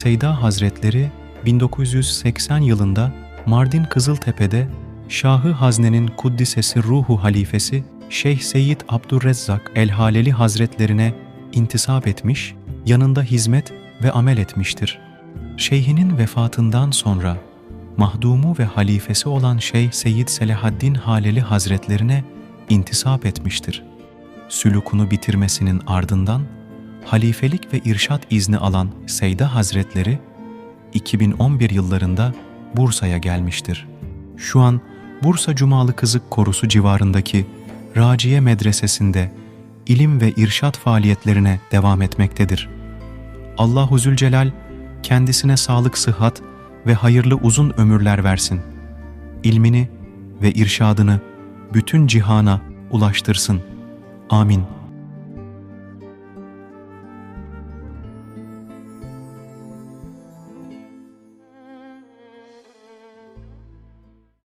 Seyda Hazretleri 1980 yılında Mardin Kızıltepe'de Şahı Hazne'nin Kuddisesi Ruhu halifesi Şeyh Seyyid Abdurrezzak el-Haleli Hazretlerine intisap etmiş, yanında hizmet ve amel etmiştir. Şeyhinin vefatından sonra mahdumu ve halifesi olan Şeyh Seyyid Selahaddin Haleli Hazretlerine intisap etmiştir. Sülukunu bitirmesinin ardından halifelik ve irşat izni alan Seyda Hazretleri 2011 yıllarında Bursa'ya gelmiştir. Şu an Bursa Cumalı Kızık Korusu civarındaki Raciye Medresesi'nde ilim ve irşat faaliyetlerine devam etmektedir. Allahu Zülcelal kendisine sağlık, sıhhat ve hayırlı uzun ömürler versin. İlmini ve irşadını bütün cihana ulaştırsın. Amin.